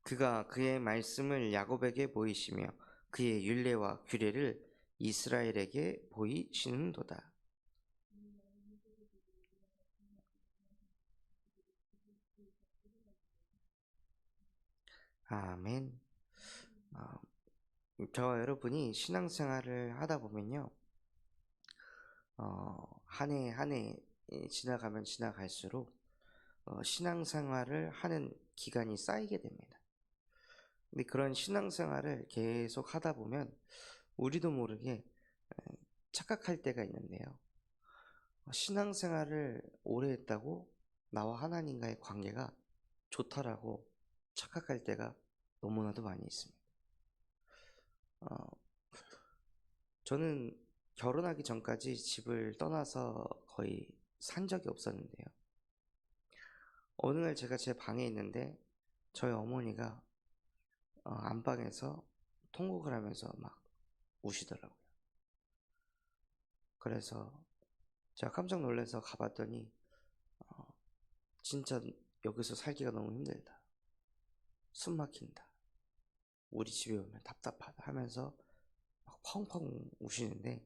그가 그의 말씀을 야곱에게 보이시며 그의 율례와 규례를 이스라엘에게 보이시는도다. 아멘. 어, 저와 여러분이 신앙생활을 하다 보면요, 한 해 한 해 지나가면 지나갈수록 신앙생활을 하는 기간이 쌓이게 됩니다. 근데 그런 신앙생활을 계속 하다 보면 우리도 모르게 착각할 때가 있는데요. 신앙생활을 오래 했다고 나와 하나님과의 관계가 좋다라고 착각할 때가 너무나도 많이 있습니다. 어, 저는 결혼하기 전까지 집을 떠나서 거의 산 적이 없었는데요. 어느 날 제가 제 방에 있는데 저희 어머니가 안방에서 통곡을 하면서 막 우시더라고요. 그래서 제가 깜짝 놀라서 가봤더니 어, 진짜 여기서 살기가 너무 힘들다. 숨 막힌다. 우리 집에 오면 답답하다 하면서 막 펑펑 우시는데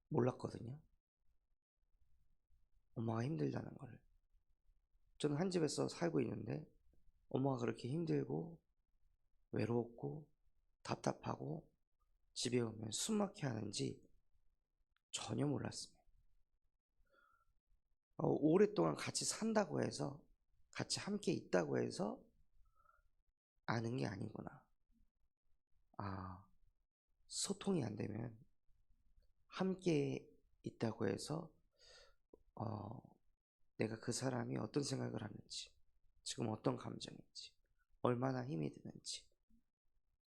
몰랐거든요. 엄마가 힘들다는 거를. 저는 한 집에서 살고 있는데 엄마가 그렇게 힘들고 외롭고 답답하고 집에 오면 숨 막혀 하는지 전혀 몰랐습니다. 오랫동안 같이 산다고 해서 같이 함께 있다고 해서 아는 게 아니구나. 아, 소통이 안 되면 함께 있다고 해서 어, 내가 그 사람이 어떤 생각을 하는지, 지금 어떤 감정인지, 얼마나 힘이 드는지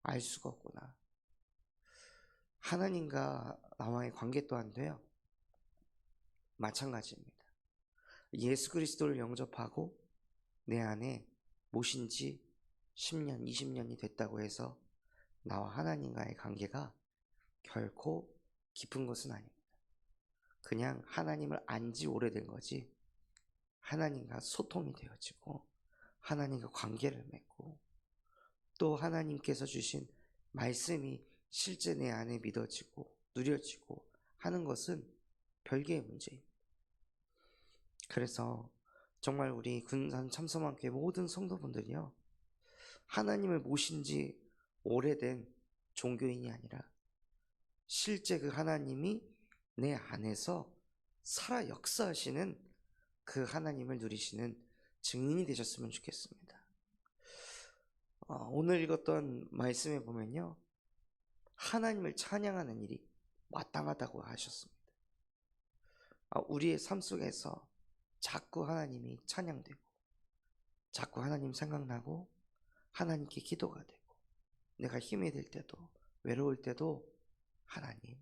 알 수가 없구나. 하나님과 나와의 관계 또한도요, 마찬가지입니다. 예수 그리스도를 영접하고 내 안에 모신 지 10년, 20년이 됐다고 해서 나와 하나님과의 관계가 결코 깊은 것은 아닙니다. 그냥 하나님을 안 지 오래된 거지, 하나님과 소통이 되어지고 하나님과 관계를 맺고 또 하나님께서 주신 말씀이 실제 내 안에 믿어지고 누려지고 하는 것은 별개의 문제입니다. 그래서 정말 우리 군산 참소만교회 모든 성도분들이요, 하나님을 모신 지 오래된 종교인이 아니라 실제 그 하나님이 내 안에서 살아 역사하시는 그 하나님을 누리시는 증인이 되셨으면 좋겠습니다. 오늘 읽었던 말씀에 보면요, 하나님을 찬양하는 일이 마땅하다고 하셨습니다. 우리의 삶 속에서 자꾸 하나님이 찬양되고 자꾸 하나님 생각나고 하나님께 기도가 되고 내가 힘이 들 때도 외로울 때도 하나님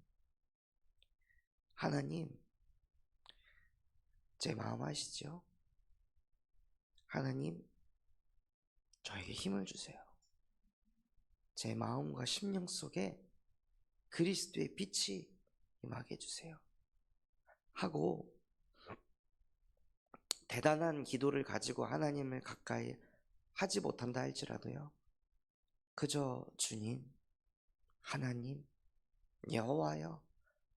제 마음 아시죠? 하나님 저에게 힘을 주세요. 제 마음과 심령 속에 그리스도의 빛이 임하게 해주세요 하고 대단한 기도를 가지고 하나님을 가까이 하지 못한다 할지라도요, 그저 주님, 하나님, 여호와여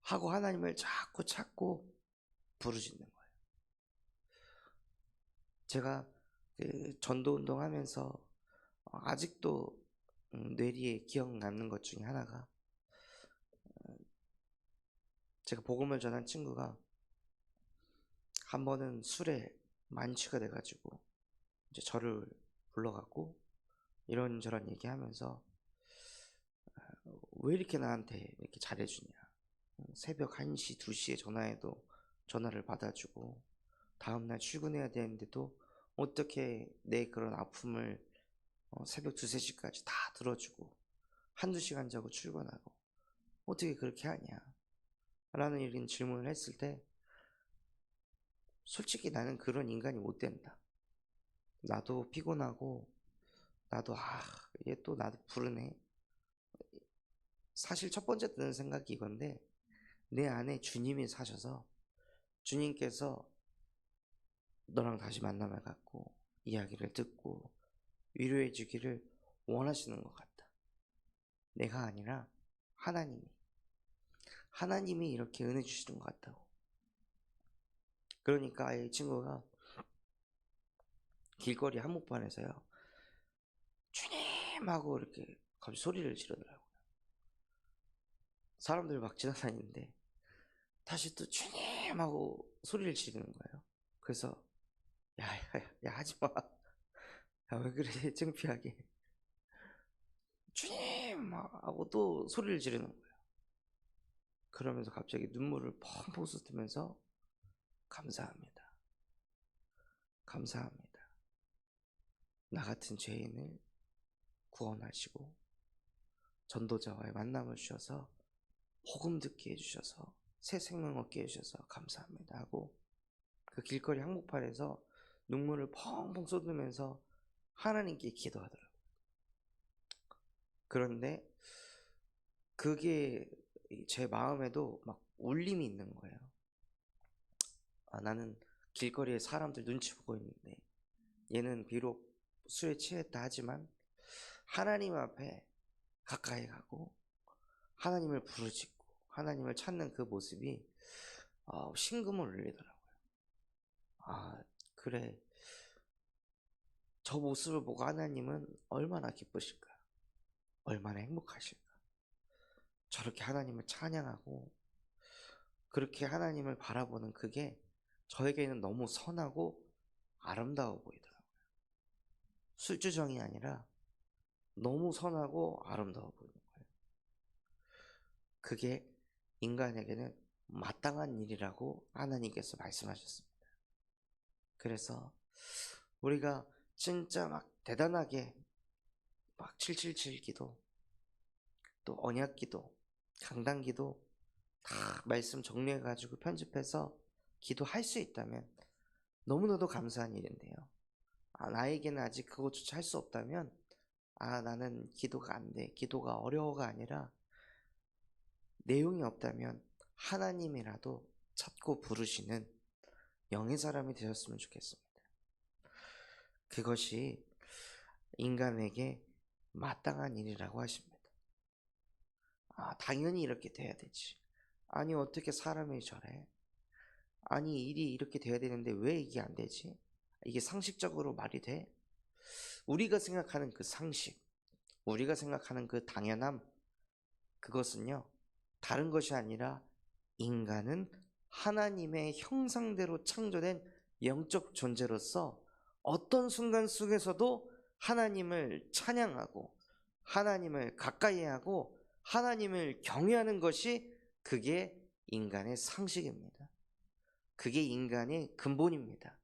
하고 하나님을 자꾸 찾고 부르짖는 거예요. 제가 그 전도운동 하면서 아직도 뇌리에 기억 남는 것 중에 하나가, 제가 복음을 전한 친구가 한 번은 술에 만취가 돼가지고 이제 저를 불러갖고 이런저런 얘기하면서 왜 이렇게 나한테 이렇게 잘해주냐, 새벽 1시, 2시에 전화해도 전화를 받아주고 다음날 출근해야 되는데도 어떻게 내 그런 아픔을 새벽 2, 3시까지 다 들어주고 한두 시간 자고 출근하고 어떻게 그렇게 하냐 라는 이런 질문을 했을 때, 솔직히 나는 그런 인간이 못 된다. 나도 피곤하고 나도 얘 또 나도 부르네. 사실 첫 번째 드는 생각이 이건데, 내 안에 주님이 사셔서 주님께서 너랑 다시 만남을 갖고 이야기를 듣고 위로해 주기를 원하시는 것 같다. 내가 아니라 하나님이 이렇게 은혜 주시는 것 같다고. 그러니까 이 친구가 길거리 한복판에서요, 주님 하고 이렇게 갑자기 소리를 지르더라고요. 사람들 막 지나다니는데 다시 또 주님 하고 소리를 지르는 거예요. 그래서 야 하지마. 야, 왜 그래 창피하게. 주님 하고 또 소리를 지르는 거예요. 그러면서 갑자기 눈물을 펑펑 쏟으면서 감사합니다. 나 같은 죄인을 구원하시고 전도자와의 만남을 주셔서 복음 듣게 해주셔서 새 생명 얻게 해주셔서 감사합니다 하고 그 길거리 한복판에서 눈물을 펑펑 쏟으면서 하나님께 기도하더라고요. 그런데 그게 제 마음에도 막 울림이 있는 거예요. 나는 길거리에 사람들 눈치 보고 있는데 얘는 비록 술에 취했다 하지만 하나님 앞에 가까이 가고 하나님을 부르짖고 하나님을 찾는 그 모습이 심금을 울리더라고요. 그래, 저 모습을 보고 하나님은 얼마나 기쁘실까, 얼마나 행복하실까. 저렇게 하나님을 찬양하고 그렇게 하나님을 바라보는 그게 저에게는 너무 선하고 아름다워 보이더라고요. 술주정이 아니라 너무 선하고 아름다워 보이는 거예요. 그게 인간에게는 마땅한 일이라고 하나님께서 말씀하셨습니다. 그래서 우리가 진짜 막 대단하게 막 777 기도, 또 언약 기도, 강단 기도 다 말씀 정리해가지고 편집해서 기도할 수 있다면 너무나도 감사한 일인데요. 나에게는 아직 그것조차 할 수 없다면 나는 기도가 안 돼, 기도가 어려워가 아니라 내용이 없다면 하나님이라도 찾고 부르시는 영의 사람이 되셨으면 좋겠습니다. 그것이 인간에게 마땅한 일이라고 하십니다. 당연히 이렇게 돼야 되지. 아니 어떻게 사람이 저래? 아니 일이 이렇게 돼야 되는데 왜 이게 안 되지? 이게 상식적으로 말이 돼? 우리가 생각하는 그 상식, 우리가 생각하는 그 당연함, 그것은요 다른 것이 아니라 인간은 하나님의 형상대로 창조된 영적 존재로서 어떤 순간 속에서도 하나님을 찬양하고 하나님을 가까이 하고 하나님을 경외하는 것이 그게 인간의 상식입니다. 그게 인간의 근본입니다.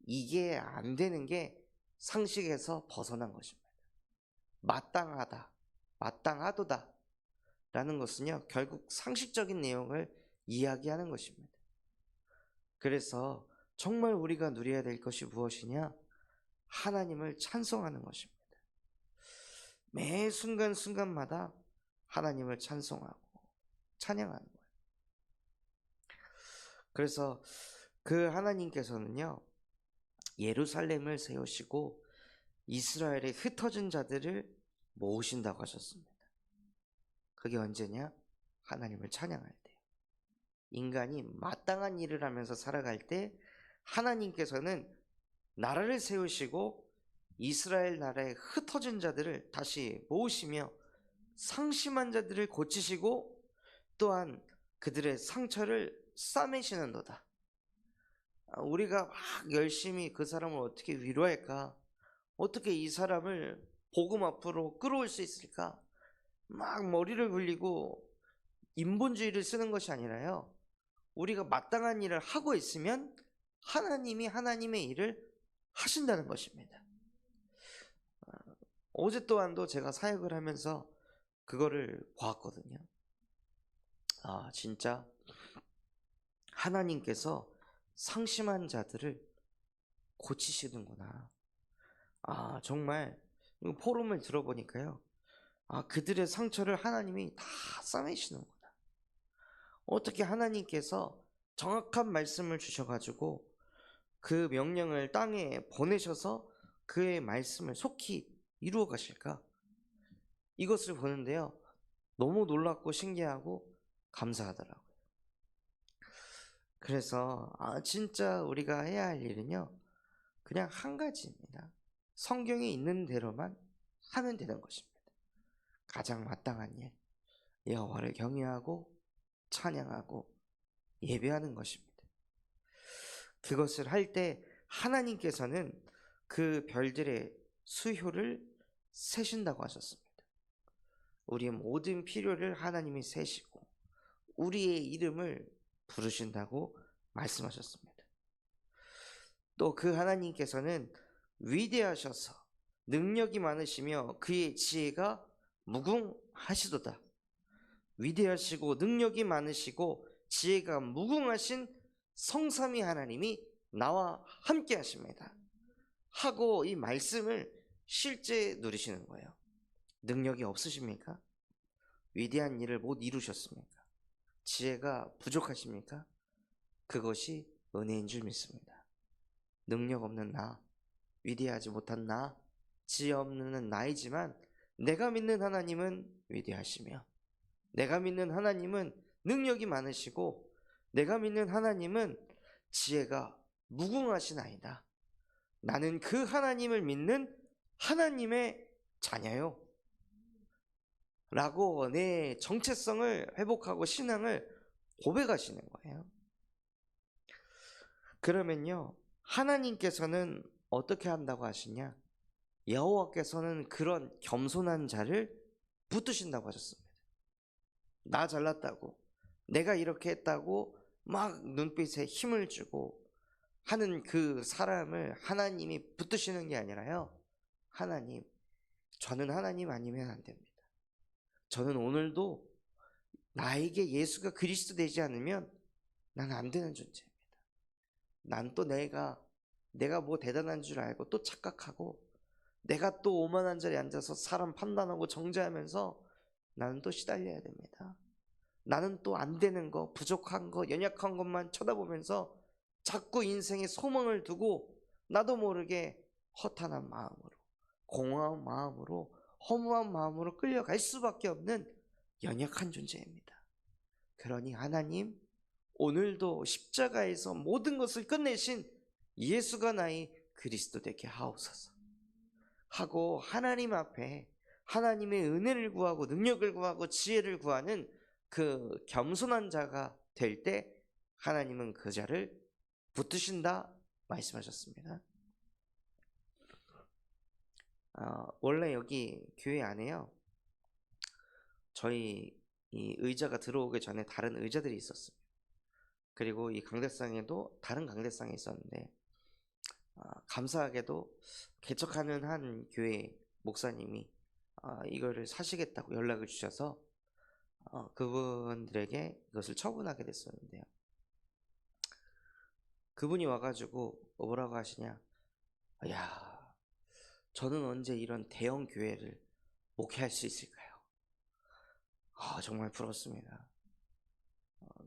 이게 안 되는 게 상식에서 벗어난 것입니다. 마땅하다, 마땅하도다 라는 것은요 결국 상식적인 내용을 이야기하는 것입니다. 그래서 정말 우리가 누려야 될 것이 무엇이냐? 하나님을 찬송하는 것입니다. 매 순간순간마다 하나님을 찬송하고 찬양하는 거예요. 그래서 그 하나님께서는요 예루살렘을 세우시고 이스라엘의 흩어진 자들을 모으신다고 하셨습니다. 그게 언제냐? 하나님을 찬양할 때, 인간이 마땅한 일을 하면서 살아갈 때 하나님께서는 나라를 세우시고 이스라엘 나라의 흩어진 자들을 다시 모으시며 상심한 자들을 고치시고 또한 그들의 상처를 싸매시는도다. 우리가 막 열심히 그 사람을 어떻게 위로할까, 어떻게 이 사람을 복음 앞으로 끌어올 수 있을까, 막 머리를 굴리고 인본주의를 쓰는 것이 아니라요, 우리가 마땅한 일을 하고 있으면 하나님이 하나님의 일을 하신다는 것입니다. 어제 또한도 제가 사역을 하면서 그거를 보았거든요. 진짜 하나님께서 상심한 자들을 고치시는구나. 정말 포럼을 들어보니까요, 그들의 상처를 하나님이 다 싸매시는구나. 어떻게 하나님께서 정확한 말씀을 주셔가지고 그 명령을 땅에 보내셔서 그의 말씀을 속히 이루어 가실까? 이것을 보는데요, 너무 놀랍고 신기하고 감사하더라고요. 그래서 진짜 우리가 해야 할 일은요, 그냥 한 가지입니다. 성경에 있는 대로만 하면 되는 것입니다. 가장 마땅한 일, 여호와를 경외하고 찬양하고 예배하는 것입니다. 그것을 할 때 하나님께서는 그 별들의 수효를 세신다고 하셨습니다. 우리의 모든 필요를 하나님이 세시고 우리의 이름을 부르신다고 말씀하셨습니다. 또 그 하나님께서는 위대하셔서 능력이 많으시며 그의 지혜가 무궁하시도다. 위대하시고 능력이 많으시고 지혜가 무궁하신 성삼위 하나님이 나와 함께 하십니다 하고 이 말씀을 실제 누리시는 거예요. 능력이 없으십니까? 위대한 일을 못 이루셨습니까? 지혜가 부족하십니까? 그것이 은혜인 줄 믿습니다. 능력 없는 나, 위대하지 못한 나, 지혜 없는 나이지만 내가 믿는 하나님은 위대하시며 내가 믿는 하나님은 능력이 많으시고 내가 믿는 하나님은 지혜가 무궁하신 아이다. 나는 그 하나님을 믿는 하나님의 자녀요 라고 내 정체성을 회복하고 신앙을 고백하시는 거예요. 그러면요, 하나님께서는 어떻게 한다고 하시냐? 여호와께서는 그런 겸손한 자를 붙드신다고 하셨습니다. 나 잘났다고, 내가 이렇게 했다고 막 눈빛에 힘을 주고 하는 그 사람을 하나님이 붙드시는 게 아니라요, 하나님, 저는 하나님 아니면 안 됩니다. 저는 오늘도 나에게 예수가 그리스도 되지 않으면 나는 안 되는 존재입니다. 난 또 내가 뭐 대단한 줄 알고 또 착각하고 내가 또 오만한 자리에 앉아서 사람 판단하고 정죄하면서 나는 또 시달려야 됩니다. 나는 또 안 되는 거, 부족한 거, 연약한 것만 쳐다보면서 자꾸 인생에 소망을 두고 나도 모르게 허탄한 마음으로, 공허한 마음으로, 허무한 마음으로 끌려갈 수밖에 없는 연약한 존재입니다. 그러니 하나님, 오늘도 십자가에서 모든 것을 끝내신 예수가 나의 그리스도 되게 하옵소서 하고 하나님 앞에 하나님의 은혜를 구하고 능력을 구하고 지혜를 구하는 그 겸손한 자가 될 때 하나님은 그 자를 붙드신다 말씀하셨습니다. 원래 여기 교회 안에요, 저희 이 의자가 들어오기 전에 다른 의자들이 있었어요. 그리고 이 강대상에도 다른 강대상이 있었는데 감사하게도 개척하는 한 교회 목사님이 이거를 사시겠다고 연락을 주셔서 그분들에게 이것을 처분하게 됐었는데요, 그분이 와가지고 뭐라고 하시냐, 야, 저는 언제 이런 대형 교회를 목회할 수 있을까요? 정말 부럽습니다.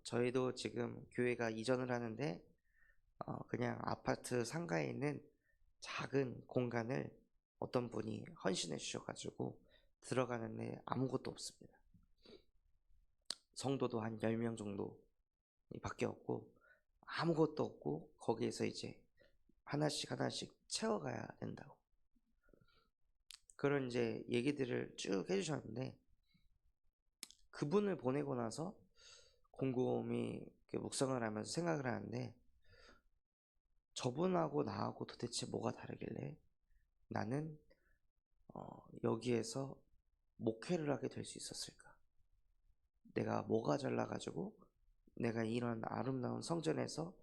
저희도 지금 교회가 이전을 하는데 그냥 아파트 상가에 있는 작은 공간을 어떤 분이 헌신해 주셔가지고 들어가는데 아무것도 없습니다. 성도도 한 10명 정도 밖에 없고 아무것도 없고 거기에서 이제 하나씩 채워가야 된다고 그런 이제 얘기들을 쭉 해주셨는데, 그분을 보내고 나서 곰곰이 묵상을 하면서 생각을 하는데, 저분하고 나하고 도대체 뭐가 다르길래 나는 여기에서 목회를 하게 될 수 있었을까? 내가 뭐가 잘나가지고 내가 이런 아름다운 성전에서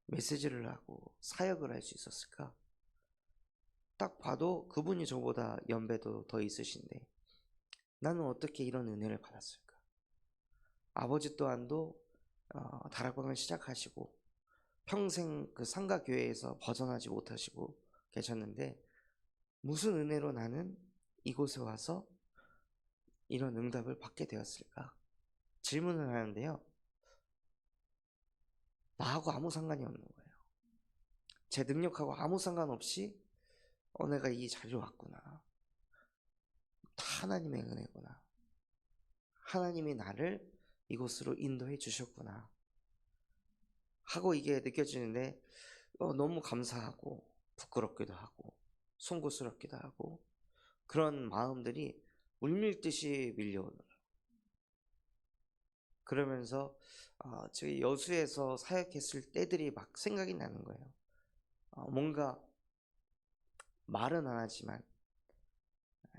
메시지를 하고 사역을 할 수 있었을까? 딱 봐도 그분이 저보다 연배도 더 있으신데 나는 어떻게 이런 은혜를 받았을까? 아버지 또한도 다락방을 시작하시고 평생 그 상가교회에서 벗어나지 못하시고 계셨는데 무슨 은혜로 나는 이곳에 와서 이런 응답을 받게 되었을까? 질문을 하는데요, 나하고 아무 상관이 없는 거예요. 제 능력하고 아무 상관없이 내가 이 자리로 왔구나. 다 하나님의 은혜구나. 하나님이 나를 이곳으로 인도해 주셨구나 하고 이게 느껴지는데 너무 감사하고 부끄럽기도 하고 송구스럽기도 하고 그런 마음들이 물밀듯이 밀려오더라고요. 그러면서 제가 여수에서 사역했을 때들이 막 생각이 나는 거예요. 뭔가 말은 안 하지만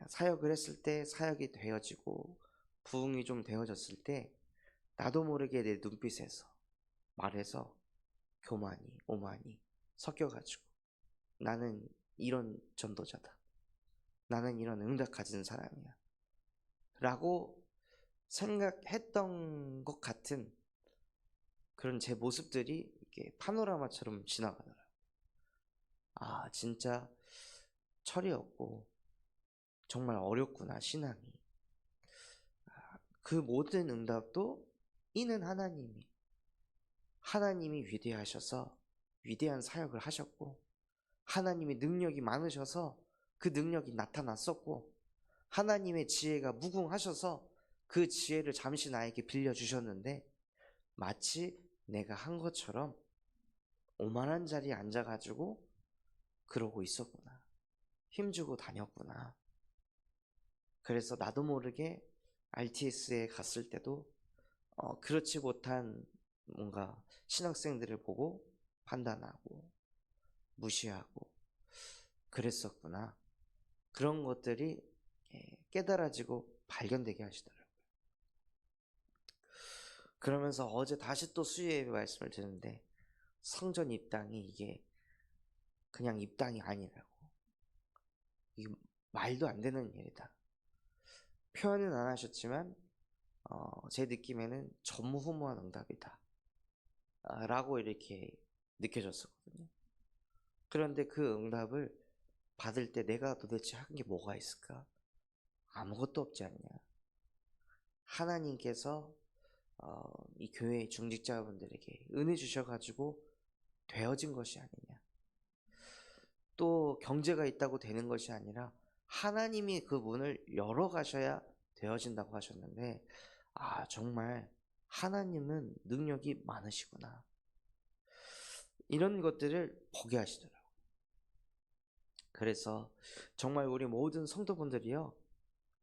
사역을 했을 때 사역이 되어지고 부흥이 좀 되어졌을 때 나도 모르게 내 눈빛에서 말해서 교만이 오만이 섞여가지고 나는 이런 전도자다. 나는 이런 응답 가진 사람이야. 라고 생각했던 것 같은 그런 제 모습들이 이렇게 파노라마처럼 지나가더라고요. 진짜 철이 없고 정말 어렵구나, 신앙이. 그 모든 응답도 이는 하나님이 위대하셔서 위대한 사역을 하셨고, 하나님의 능력이 많으셔서 그 능력이 나타났었고, 하나님의 지혜가 무궁하셔서 그 지혜를 잠시 나에게 빌려주셨는데, 마치 내가 한 것처럼 오만한 자리에 앉아가지고 그러고 있었구나. 힘주고 다녔구나. 그래서 나도 모르게 RTS에 갔을 때도 그렇지 못한 뭔가 신학생들을 보고 판단하고 무시하고 그랬었구나. 그런 것들이 깨달아지고 발견되게 하시더라고요. 그러면서 어제 다시 또 수요예배 말씀을 드렸는데 성전 입당이 이게 그냥 입당이 아니라고. 이게 말도 안 되는 일이다. 표현은 안 하셨지만 제 느낌에는 전무후무한 응답이다 라고 이렇게 느껴졌었거든요. 그런데 그 응답을 받을 때 내가 도대체 한 게 뭐가 있을까? 아무것도 없지 않냐. 하나님께서 이 교회의 중직자분들에게 은혜 주셔가지고 되어진 것이 아니냐. 또 경제가 있다고 되는 것이 아니라 하나님이 그 문을 열어가셔야 되어진다고 하셨는데 정말 하나님은 능력이 많으시구나. 이런 것들을 보게 하시더라고요. 그래서 정말 우리 모든 성도분들이요,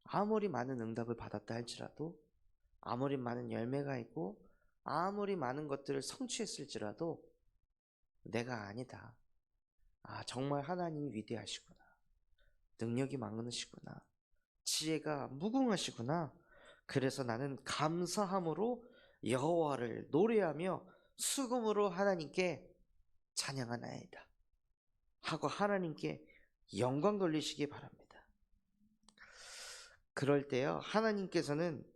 아무리 많은 응답을 받았다 할지라도, 아무리 많은 열매가 있고 아무리 많은 것들을 성취했을지라도 내가 아니다. 정말 하나님이 위대하시구나. 능력이 많으시구나. 지혜가 무궁하시구나. 그래서 나는 감사함으로 여호와를 노래하며 수금으로 하나님께 찬양하나이다 하고 하나님께 영광 돌리시기 바랍니다. 그럴 때요, 하나님께서는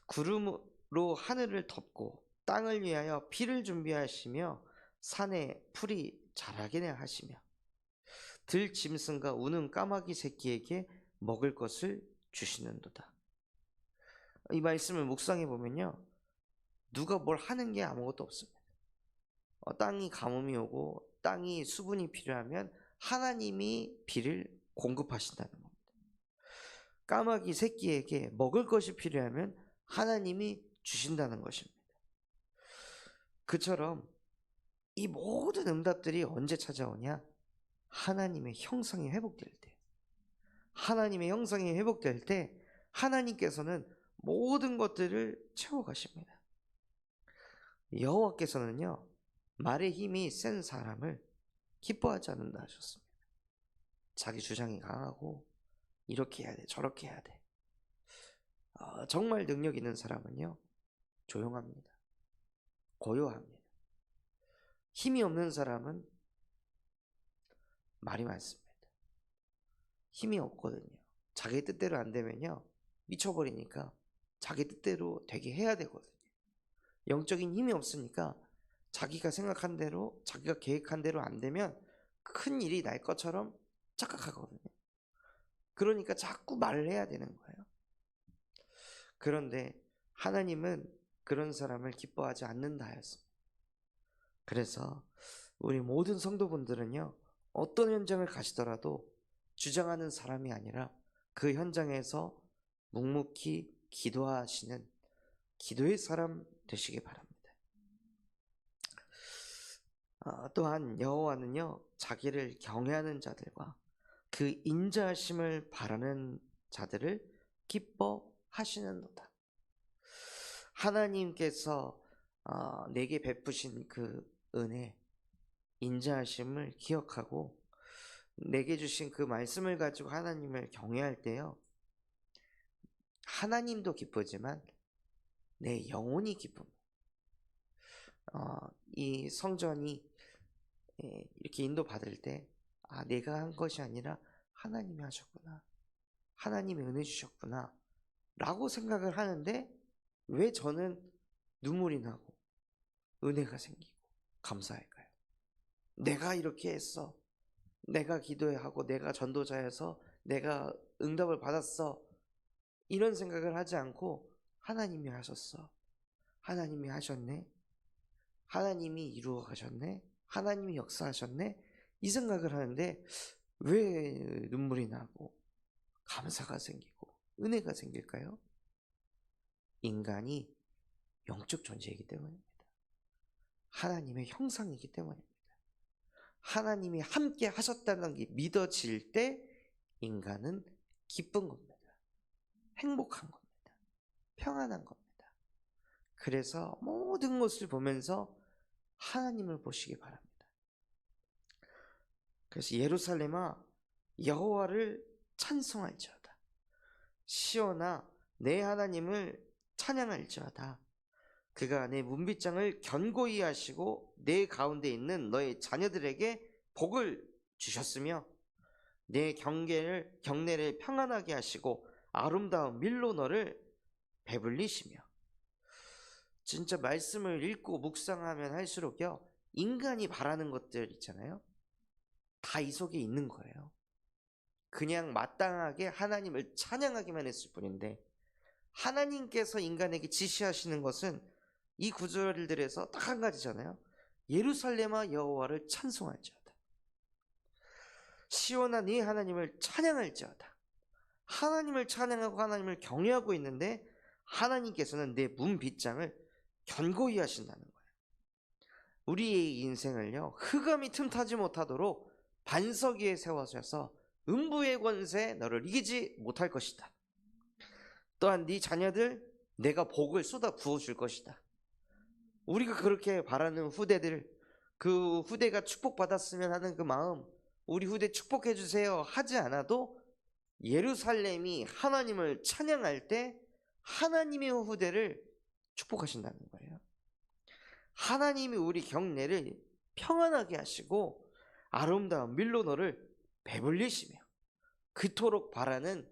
구름으로 하늘을 덮고 땅을 위하여 비를 준비하시며 산에 풀이 자라게 하시며 들짐승과 우는 까마귀 새끼에게 먹을 것을 주시는도다. 이 말씀을 묵상해 보면요, 누가 뭘 하는 게 아무것도 없습니다. 땅이 가뭄이 오고 땅이 수분이 필요하면 하나님이 비를 공급하신다는 겁니다. 까마귀 새끼에게 먹을 것이 필요하면 하나님이 주신다는 것입니다. 그처럼 이 모든 응답들이 언제 찾아오냐? 하나님의 형상이 회복될 때. 하나님의 형상이 회복될 때 하나님께서는 모든 것들을 채워가십니다. 여호와께서는요, 말의 힘이 센 사람을 기뻐하지 않는다 하셨습니다. 자기 주장이 강하고 이렇게 해야 돼, 저렇게 해야 돼. 정말 능력 있는 사람은요, 조용합니다. 고요합니다. 힘이 없는 사람은 말이 많습니다. 힘이 없거든요. 자기 뜻대로 안 되면요, 미쳐버리니까 자기 뜻대로 되게 해야 되거든요. 영적인 힘이 없으니까 자기가 생각한 대로, 자기가 계획한 대로 안 되면 큰 일이 날 것처럼 착각하거든요. 그러니까 자꾸 말을 해야 되는 거예요. 그런데 하나님은 그런 사람을 기뻐하지 않는다 하였습니다. 그래서 우리 모든 성도분들은요, 어떤 현장을 가시더라도 주장하는 사람이 아니라 그 현장에서 묵묵히 기도하시는 기도의 사람 되시기 바랍니다. 또한 여호와는요, 자기를 경외하는 자들과 그 인자하심을 바라는 자들을 기뻐하시는도다. 하나님께서 내게 베푸신 그 은혜, 인자하심을 기억하고 내게 주신 그 말씀을 가지고 하나님을 경외할 때요, 하나님도 기쁘지만 내 영혼이 기쁩니다. 이 성전이 이렇게 인도받을 때 내가 한 것이 아니라 하나님이 하셨구나, 하나님이 은혜 주셨구나 라고 생각을 하는데, 왜 저는 눈물이 나고 은혜가 생기고 감사할까요? 내가 이렇게 했어, 내가 기도하고 내가 전도자여서 내가 응답을 받았어, 이런 생각을 하지 않고 하나님이 하셨어, 하나님이 하셨네, 하나님이 이루어 가셨네, 하나님이 역사하셨네, 이 생각을 하는데 왜 눈물이 나고 감사가 생기고 은혜가 생길까요? 인간이 영적 존재이기 때문입니다. 하나님의 형상이기 때문입니다. 하나님이 함께 하셨다는 게 믿어질 때 인간은 기쁜 겁니다. 행복한 겁니다. 평안한 겁니다. 그래서 모든 것을 보면서 하나님을 보시기 바랍니다. 그래서 예루살렘아, 여호와를 찬송할지어다. 시온아, 내 하나님을 찬양할지어다. 그가 내 문빗장을 견고히 하시고 내 가운데 있는 너의 자녀들에게 복을 주셨으며 내 경내를 평안하게 하시고 아름다운 밀로 너를 배불리시며. 진짜 말씀을 읽고 묵상하면 할수록요, 인간이 바라는 것들 있잖아요, 다 이 속에 있는 거예요. 그냥 마땅하게 하나님을 찬양하기만 했을 뿐인데, 하나님께서 인간에게 지시하시는 것은 이 구절들에서 딱 한 가지잖아요. 예루살렘아, 여호와를 찬송할지어다. 시온아, 네 하나님을 찬양할지어다. 하나님을 찬양하고 하나님을 경외하고 있는데 하나님께서는 내 문빗장을 견고히 하신다는 거예요. 우리의 인생을요, 흑암이 틈타지 못하도록 반석 위에 세워져서 음부의 권세 너를 이기지 못할 것이다. 또한 네 자녀들 내가 복을 쏟아 부어줄 것이다. 우리가 그렇게 바라는 후대들, 그 후대가 축복받았으면 하는 그 마음, 우리 후대 축복해 주세요 하지 않아도 예루살렘이 하나님을 찬양할 때 하나님의 후대를 축복하신다는 거예요. 하나님이 우리 경내를 평안하게 하시고 아름다운 밀로 너를 배불리시며, 그토록 바라는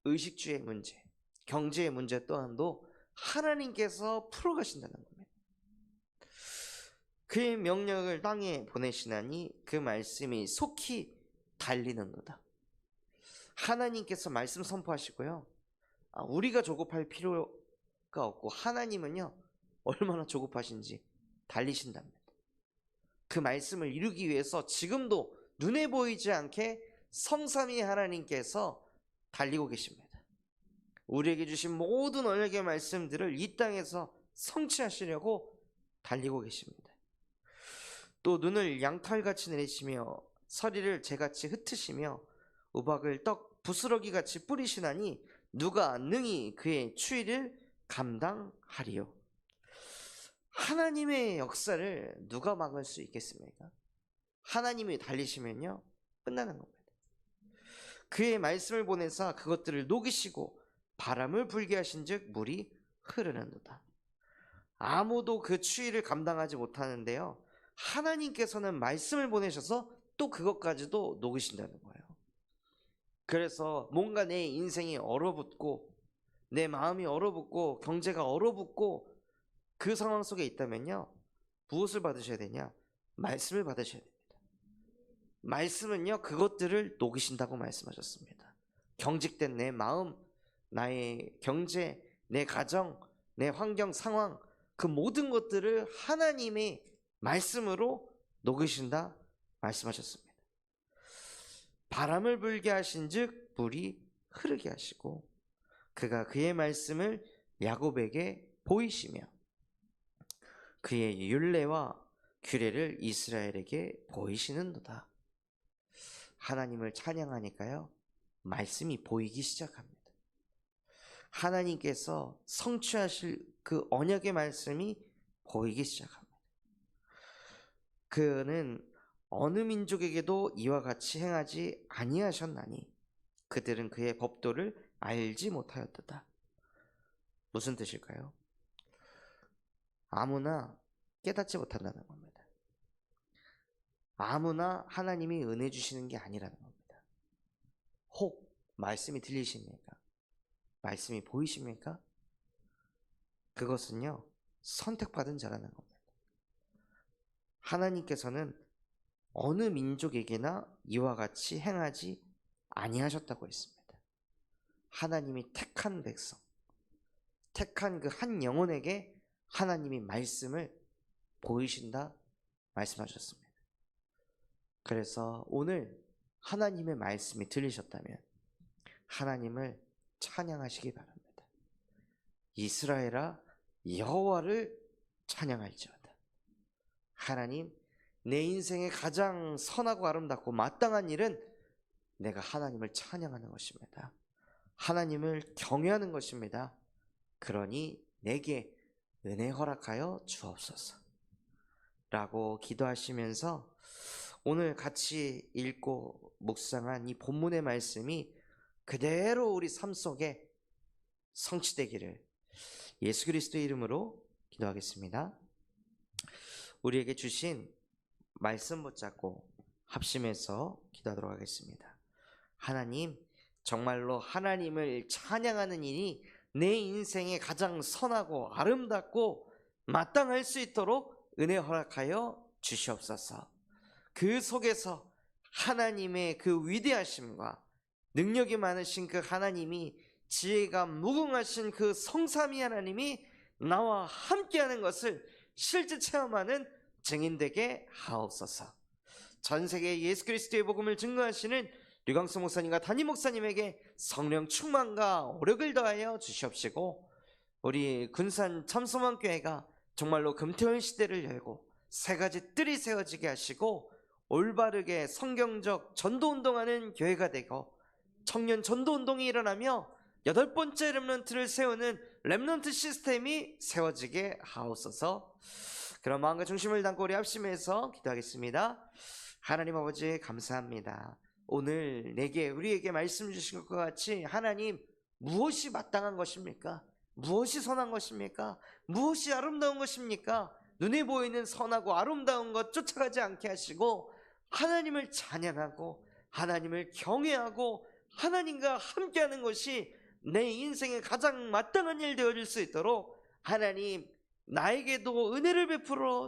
의식주의 문제, 경제의 문제 또한도 하나님께서 풀어가신다는 겁니다. 그의 명령을 땅에 보내시나니 그 말씀이 속히 달리는도다. 하나님께서 말씀 선포하시고요, 우리가 조급할 필요가 없고 하나님은요 얼마나 조급하신지 달리신답니다. 그 말씀을 이루기 위해서 지금도 눈에 보이지 않게 성삼위 하나님께서 달리고 계십니다. 우리에게 주신 모든 언약의 말씀들을 이 땅에서 성취하시려고 달리고 계십니다. 또 눈을 양털같이 내리시며 서리를 재같이 흩으시며 우박을 떡 부스러기같이 뿌리시나니 누가 능히 그의 추위를 감당하리요. 하나님의 역사를 누가 막을 수 있겠습니까? 하나님이 달리시면요 끝나는 겁니다. 그의 말씀을 보내사 그것들을 녹이시고 바람을 불게 하신즉 물이 흐르는도다. 아무도 그 추위를 감당하지 못하는데요, 하나님께서는 말씀을 보내셔서 또 그것까지도 녹이신다는 거예요. 그래서 뭔가 내 인생이 얼어붙고 내 마음이 얼어붙고 경제가 얼어붙고 그 상황 속에 있다면요, 무엇을 받으셔야 되냐? 말씀을 받으셔야 됩니다. 말씀은요 그것들을 녹이신다고 말씀하셨습니다. 경직된 내 마음, 나의 경제, 내 가정, 내 환경 상황, 그 모든 것들을 하나님의 말씀으로 녹이신다 말씀하셨습니다. 바람을 불게 하신즉 물이 흐르게 하시고 그가 그의 말씀을 야곱에게 보이시며 그의 율례와 규례를 이스라엘에게 보이시는도다. 하나님을 찬양하니까요, 말씀이 보이기 시작합니다. 하나님께서 성취하실 그 언약의 말씀이 보이기 시작합니다. 그는 어느 민족에게도 이와 같이 행하지 아니하셨나니 그들은 그의 법도를 알지 못하였도다. 무슨 뜻일까요? 아무나 깨닫지 못한다는 겁니다. 아무나 하나님이 은혜 주시는 게 아니라는 겁니다. 혹 말씀이 들리십니까? 말씀이 보이십니까? 그것은요, 선택받은 자라는 겁니다. 하나님께서는 어느 민족에게나 이와 같이 행하지 아니하셨다고 했습니다. 하나님이 택한 백성, 택한 그 한 영혼에게 하나님이 말씀을 보이신다 말씀하셨습니다. 그래서 오늘 하나님의 말씀이 들리셨다면 하나님을 찬양하시기 바랍니다. 이스라엘아, 여호와를 찬양할지어다. 하나님, 내 인생의 가장 선하고 아름답고 마땅한 일은 내가 하나님을 찬양하는 것입니다. 하나님을 경외하는 것입니다. 그러니 내게 은혜 허락하여 주옵소서 라고 기도하시면서 오늘 같이 읽고 묵상한 이 본문의 말씀이 그대로 우리 삶 속에 성취되기를 예수 그리스도의 이름으로 기도하겠습니다. 우리에게 주신 말씀 붙잡고 합심해서 기도하도록 하겠습니다. 하나님, 정말로 하나님을 찬양하는 일이 내 인생에 가장 선하고 아름답고 마땅할 수 있도록 은혜 허락하여 주시옵소서. 그 속에서 하나님의 그 위대하심과 능력이 많으신 그 하나님이, 지혜가 무궁하신 그 성삼위 하나님이 나와 함께하는 것을 실제 체험하는 증인되게 하옵소서. 전 세계에 예수 그리스도의 복음을 증거하시는 류광수 목사님과 담임 목사님에게 성령 충만과 오력을 더하여 주시옵시고, 우리 군산 참소망교회가 정말로 금태현 시대를 열고 세 가지 뜰이 세워지게 하시고 올바르게 성경적 전도운동하는 교회가 되고 청년 전도운동이 일어나며 8번째 렘넌트를 세우는 렘넌트 시스템이 세워지게 하옵소서. 그런 마음과 중심을 담고 우리 합심해서 기도하겠습니다. 하나님 아버지, 감사합니다. 오늘 우리에게 말씀 주신 것과 같이 하나님, 무엇이 마땅한 것입니까? 무엇이 선한 것입니까? 무엇이 아름다운 것입니까? 눈에 보이는 선하고 아름다운 것 쫓아가지 않게 하시고 하나님을 찬양하고 하나님을 경외하고 하나님과 함께하는 것이 내 인생의 가장 마땅한 일 되어질 수 있도록 하나님, 나에게도 은혜를 베풀어